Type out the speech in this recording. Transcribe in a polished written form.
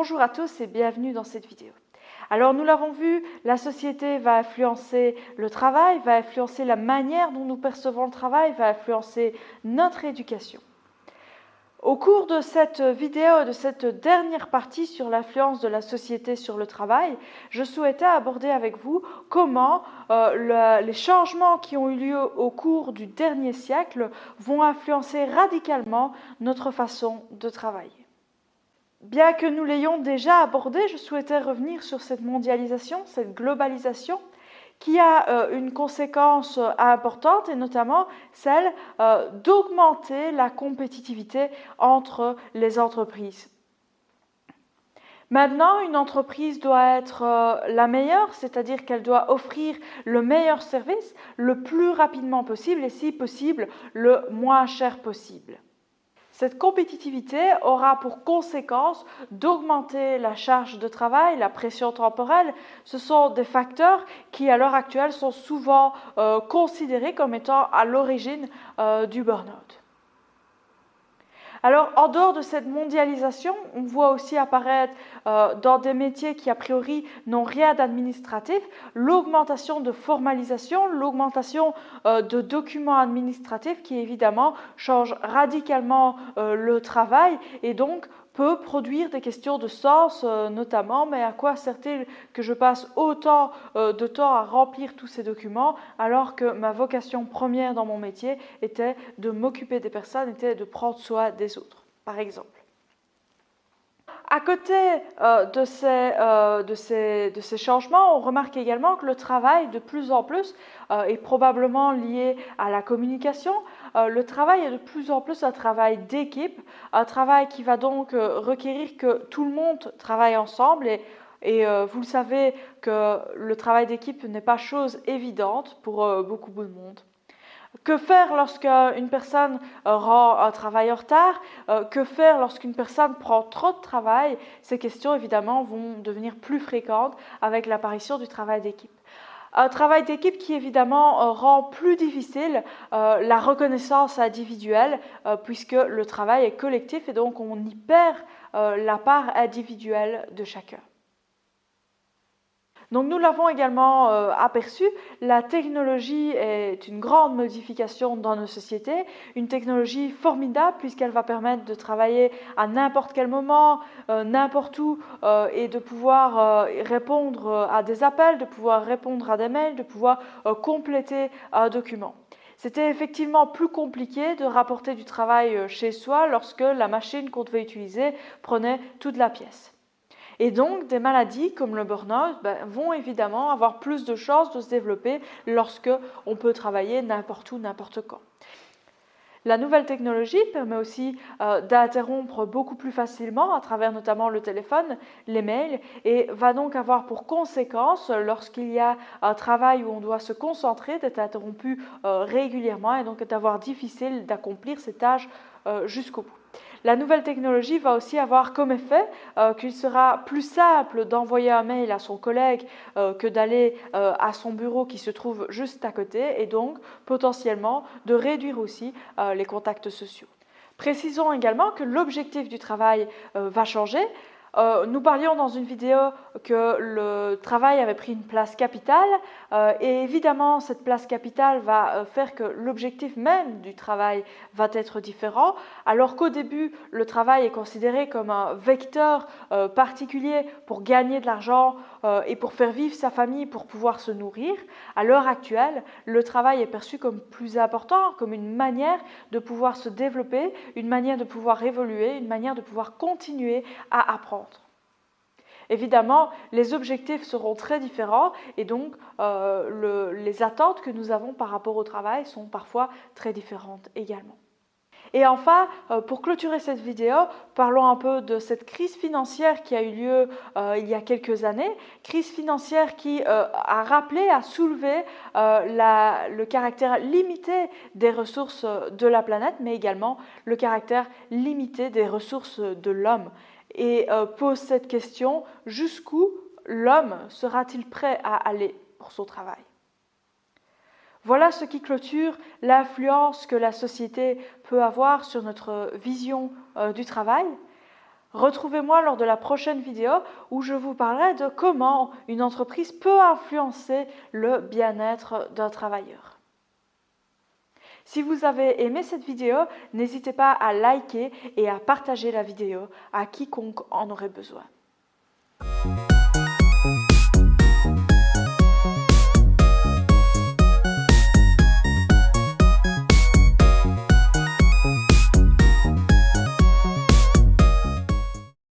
Bonjour à tous et bienvenue dans cette vidéo. Alors nous l'avons vu, la société va influencer le travail, va influencer la manière dont nous percevons le travail, va influencer notre éducation. Au cours de cette vidéo, de cette dernière partie sur l'influence de la société sur le travail, je souhaitais aborder avec vous comment les changements qui ont eu lieu au cours du dernier siècle vont influencer radicalement notre façon de travailler. Bien que nous l'ayons déjà abordé, je souhaitais revenir sur cette mondialisation, cette globalisation, qui a une conséquence importante et notamment celle d'augmenter la compétitivité entre les entreprises. Maintenant, une entreprise doit être la meilleure, c'est-à-dire qu'elle doit offrir le meilleur service le plus rapidement possible et si possible le moins cher possible. Cette compétitivité aura pour conséquence d'augmenter la charge de travail, la pression temporelle. Ce sont des facteurs qui, à l'heure actuelle, sont souvent considérés comme étant à l'origine du burn-out. Alors, en dehors de cette mondialisation, on voit aussi apparaître dans des métiers qui, a priori, n'ont rien d'administratif, l'augmentation de formalisation, l'augmentation de documents administratifs qui, évidemment, change radicalement le travail et donc peut produire des questions de sens notamment, mais à quoi sert-il que je passe autant de temps à remplir tous ces documents alors que ma vocation première dans mon métier était de m'occuper des personnes, était de prendre soin des autres, par exemple. À côté de ces changements, on remarque également que le travail, de plus en plus, est probablement lié à la communication. Le travail est de plus en plus un travail d'équipe, un travail qui va donc requérir que tout le monde travaille ensemble et vous le savez que le travail d'équipe n'est pas chose évidente pour beaucoup de monde. Que faire lorsqu'une personne rend un travail en retard? Que faire lorsqu'une personne prend trop de travail? Ces questions, évidemment, vont devenir plus fréquentes avec l'apparition du travail d'équipe. Un travail d'équipe qui, évidemment, rend plus difficile la reconnaissance individuelle puisque le travail est collectif et donc on y perd la part individuelle de chacun. Donc nous l'avons également aperçu, la technologie est une grande modification dans nos sociétés, une technologie formidable puisqu'elle va permettre de travailler à n'importe quel moment, n'importe où et de pouvoir répondre à des appels, de pouvoir répondre à des mails, de pouvoir compléter un document. C'était effectivement plus compliqué de rapporter du travail chez soi lorsque la machine qu'on devait utiliser prenait toute la pièce. Et donc, des maladies comme le burn-out vont évidemment avoir plus de chances de se développer lorsque on peut travailler n'importe où, n'importe quand. La nouvelle technologie permet aussi d'interrompre beaucoup plus facilement à travers notamment le téléphone, les mails et va donc avoir pour conséquence, lorsqu'il y a un travail où on doit se concentrer, d'être interrompu régulièrement et donc d'avoir difficile d'accomplir ces tâches jusqu'au bout. La nouvelle technologie va aussi avoir comme effet qu'il sera plus simple d'envoyer un mail à son collègue que d'aller à son bureau qui se trouve juste à côté et donc potentiellement de réduire aussi les contacts sociaux. Précisons également que l'objectif du travail va changer. Nous parlions dans une vidéo que le travail avait pris une place capitale et évidemment cette place capitale va faire que l'objectif même du travail va être différent alors qu'au début le travail est considéré comme un vecteur particulier pour gagner de l'argent et pour faire vivre sa famille, pour pouvoir se nourrir. À l'heure actuelle, le travail est perçu comme plus important, comme une manière de pouvoir se développer, une manière de pouvoir évoluer, une manière de pouvoir continuer à apprendre. Évidemment, les objectifs seront très différents et donc les attentes que nous avons par rapport au travail sont parfois très différentes également. Et enfin, pour clôturer cette vidéo, parlons un peu de cette crise financière qui a eu lieu il y a quelques années, crise financière qui a rappelé, a soulevé le caractère limité des ressources de la planète, mais également le caractère limité des ressources de l'homme. Et pose cette question, jusqu'où l'homme sera-t-il prêt à aller pour son travail ? Voilà ce qui clôture l'influence que la société peut avoir sur notre vision du travail. Retrouvez-moi lors de la prochaine vidéo où je vous parlerai de comment une entreprise peut influencer le bien-être d'un travailleur. Si vous avez aimé cette vidéo, n'hésitez pas à liker et à partager la vidéo à quiconque en aurait besoin.